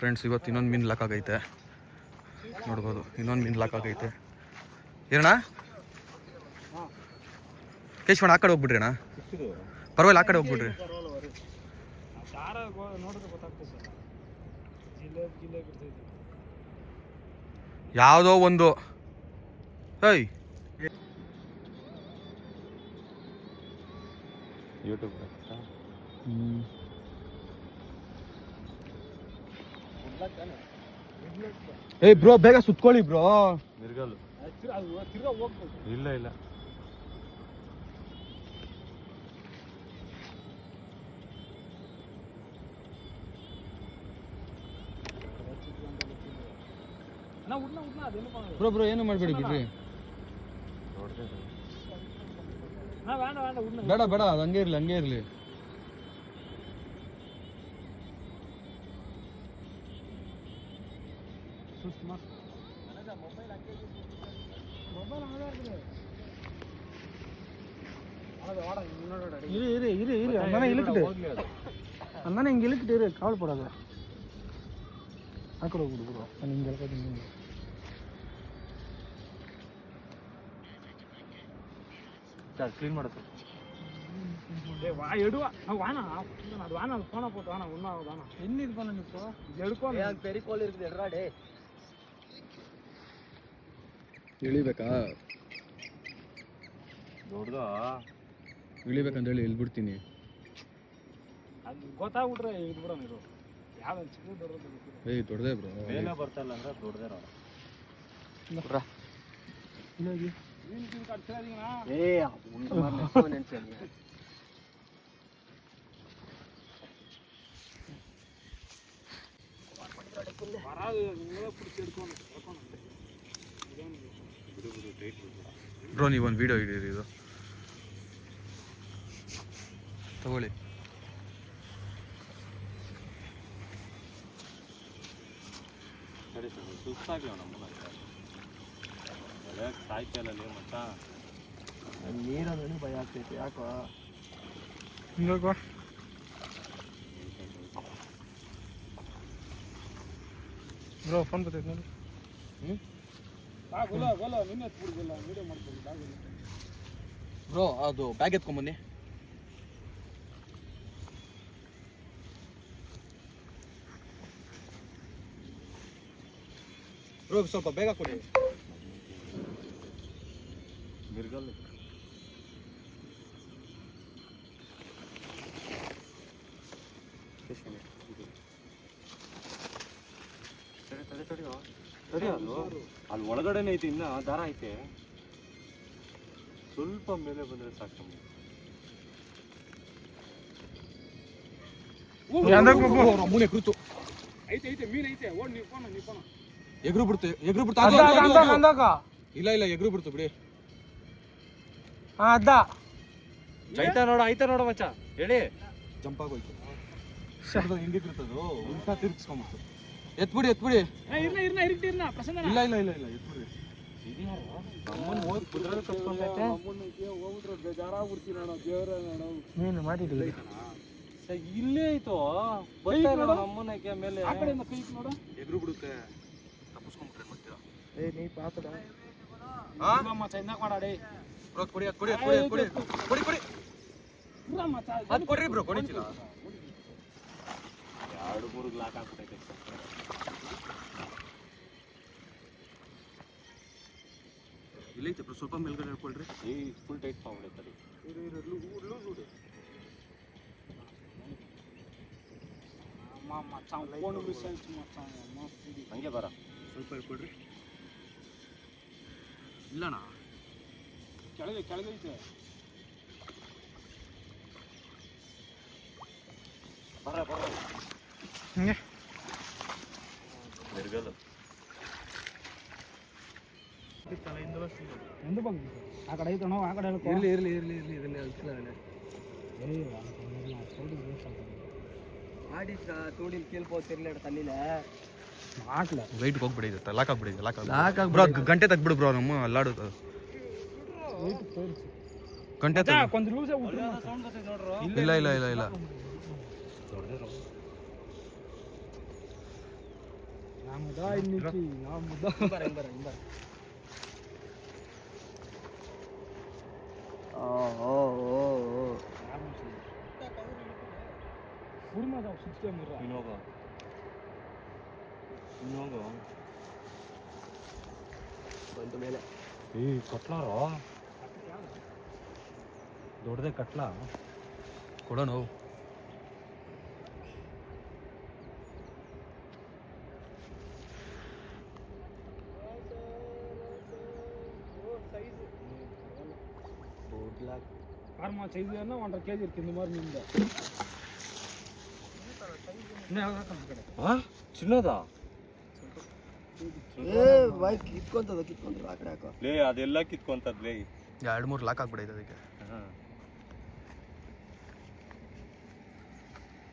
Friends ಇವತ್ತು ಇನ್ನೊಂದು ಮೀನು ಲಾಕ್ ಆಗೈತೆ ನೋಡ್ಬೋದು. ಇನ್ನೊಂದು ಮೀನು ಲಾಕ್ ಆಗೈತೆ. ಏನಣ್ಣ ಕೇಶವಣ್ಣ ಆ ಕಡೆ ಹೋಗ್ಬಿಡ್ರಿ ಅಣ್ಣ, ಪರವಾಗಿಲ್ಲ ಆ ಕಡೆ ಹೋಗ್ಬಿಡ್ರಿ. ಯಾವುದೋ ಒಂದು ಏಯ್ ಯೂಟ್ಯೂಬ್ ಏಯ್ ಬ್ರೋ ಬೇಗ ಸುತ್ಕೊಳ್ಳಿ ಬ್ರೋ. ಮಿರ್ಗಲ್ ಇಲ್ಲ ಇಲ್ಲ ಬ್ರೋ ಬ್ರೋ ಏನು ಮಾಡಬೇಡಿ ಬಿಡ್ರಿ. ಬೇಡ ಬೇಡ ಅದು ಹಂಗೆ ಇರಲಿ ಹಂಗೆ ಇರಲಿ. அண்ணா இங்கே இழுக்கிட்டு கவலைப்படாத. ஆக்கட கொடுக்குறோம் நீங்கள் இழுக்காதீங்க. ಕ್ಲೀನ್ ಮಾಡುತ್ತೆ. ಎಡುವ ವಾಣ ಅದು ವಾಣ ಅದು ಫೋನ போட்டு வாணா ஒண்ணா வாணா என்ன இது பண்ண இப்போ எடுக்கோ எனக்கு பெரிய கோல் இருக்குது எடா டே ಇಳಿಬೇಕಾ ದೊಡ್ಡದಾ ಇಳಿಬೇಕಂತ ಹೇಳಿ ಇಳ್ಬಿಡ್ತೀನಿ. ಅದು ಗೊತ್ತಾಗ್ಬಿಟ್ರೆ ಇದು ಬಿಡೋಣ ಇದು ಯಾವ ಚಿಕ್ಕ ಬರೋದು. ಏಯ್ ದೊಡ್ಡದೇ ಬ್ರೋ ಮೇಲೆ ಬರ್ತಲ್ಲ ಅಂದ್ರೆ ದೊಡ್ಡದೇ ನೋಡ ಇಲ್ಲೋಗಿ ಮೀನು ಕಿವಿ ಕಟ್ಸೋದಿನಾ ಏ ಒಂದು ಮಾತ್ರ ನೆನ್ಸಲ್ಲ. ಬ್ರೋ ನೀವು ಒಂದು ವಿಡಿಯೋ ಹಿಡೀರಿ, ಇದು ತಗೊಳ್ಳಿ. ಸರಿ ಸರ್ ಸುಸ್ತಾಗ್ಲವ ನಮ್ಮ ಸಾಯ್ತಲ್ಲ ಮತ್ತ ನೀರಲ್ಲಿ ಭಯ ಆಗ್ತೈತೆ ಯಾಕೋ ಹಿಂಗೋ ಬ್ರೋ ಫೋನ್ ಬರ್ತೈತೆ ನೋಡಿ. ಬ್ರೋ ಅದು ಬ್ಯಾಗ್ ಎತ್ಕೊಂಬನ್ನಿ. ಬ್ರೋ ಸ್ವಲ್ಪ ಬೇಗ ಕೊಡಿ. ಮಿರ್ಗಲ್ ಅಲ್ಲಿ ಒಳಗಡೆನೆ ಐತಿ, ಇನ್ನ ದಾರ ಐತೆ. ಸ್ವಲ್ಪ ಮೇಲೆ ಬಂದ್ರೆ ಸಾಕು. ಎಗ್ರು ಬಿಡ್ತು ಇಲ್ಲ ಇಲ್ಲ ಎಗ್ರು ಬಿಡ್ತು ಬಿಡಿ. ಐತಾ ನೋಡ ಐತಾ ನೋಡ ಮಚ್ಚ ಹೇಳಿ ಜಂಪ್ ಆಗೋಯ್ತು. ಹೆಂಗಿರ್ತದೋ ಉಲ್ಟಾ ತಿರ್ಗಿಸ್ಕೊಂಬಿಡ್ತು. ಎತ್ಬಿಡಿ ಎತ್ಬಿಡಿ. ಇಲ್ಲ ಇಲ್ಲ ಇಲ್ಲ ಇಲ್ಲ ಎತ್ಬಿಡಿ. ನೀನು ಮಾಡಿದ್ವಿ ಇಲ್ಲೇ ಆಯ್ತು ನಮ್ಮನಕ್ಕೆ ಮೇಲೆ ಎಗ್ರು ಬಿಡುತ್ತೆ, ತಪ್ಪಿಸ್ಕೊಂಡ್ಬಿಟ್ರೆ ಮಾಡ್ತೀರಾ? ನೀ ಪಾತ್ರ ಕೊಡಿ ಅದು ಕೊಡಿ ಕೊಡಿ ಕೊಡಿ ಕೊಡಿ ಕೊಡಿ ಅದು ಕೊಡ್ರಿ ಬ್ರೋ ಕೊಡಿಚಿಲ್ಲ. 2-3 ಲಾಕ್ ಹಾಕ್ಬಿಟ್ಟೈತೆ. ಇಲ್ಲೈತೆ ಬ್ರೋ, ಸ್ವಲ್ಪ ಮೇಲ್ಗಡೆ ಹೇಳ್ಕೊಳ್ರಿ. ಈ ಫುಲ್ ಟೈಟ್ ಮಾಡ್ಬಿಡೈತೆ. ಹಂಗೆ ಬರ ಸ್ವಲ್ಪ ಹೇಳ್ಕೊಳ್ರಿ. ಇಲ್ಲಣ್ಣ ಕೆಳಗೈತೆ ಬರ ಬರ ಹಿಂಗೆ ಮಿರ್ಗಲ್ ಎಂದು ಬಂದು ಆ ಕಡೆ ಐತಣೋ ಆ ಕಡೆ ಇರಲಿ ಇರಲಿ ಇರಲಿ ಇರಲಿ ಇದರಲ್ಲಿ ಅಲ್ತಿಲ್ಲ ಆಡಿ ತೋಡಿಲ್ ಕೇಳ್ಬೋತಿರ್ಲಿ ತನ್ನಿಲ್ಲ ಮಾಡ್ಲ ವೆಯ್ಟ್ ಹೋಗ್ಬಿಡಿ, ಇದು ಲಾಕ್ ಆಗ್ಬಿಡಿ. ಲಾಕ್ ಬ್ರೋ ಗಂಟೆ ತಗ್ಬಿಡು ಬ್ರೋ, ನಮ್ಮ ಅಲ್ಲಾಡುತ್ತೆ ಗಂಟೆ ಇಲ್ಲ ಇಲ್ಲ ಇಲ್ಲ ಇಲ್ಲ ನಮ್ಮದ ಇನ್ನಿಕ್ಕಿ ನಮ್ಮದ ಕುರ್ಮದ ಸಿಸ್ಟಮ್ ಇರ ಇನ್ನೋಗ ಬಂತು ಮೇಲೆ ಏ ಕಟ್ಲಾರ ದೊಡ್ಡದೇ ಕಟ್ಲಾ ಕೊಡೋಣ ಕಾರ್ಮ ಸೈಜ್ ಅನ್ನ 1.5 kg ಇರ್ತೀನಿ ಮಾರು ನಿಂದ ಚಿನ್ನದ ಕಿತ್ಕೊಂತದ ಆ ಕಡೆ ಹಾಕೋ ಲೇ ಅದೆಲ್ಲ ಕಿತ್ಕೊಂತದ್ಲೇ 2-3 ಲಾಕ್ ಆಗ್ಬಿಡೈತೆ ಅದಕ್ಕೆ.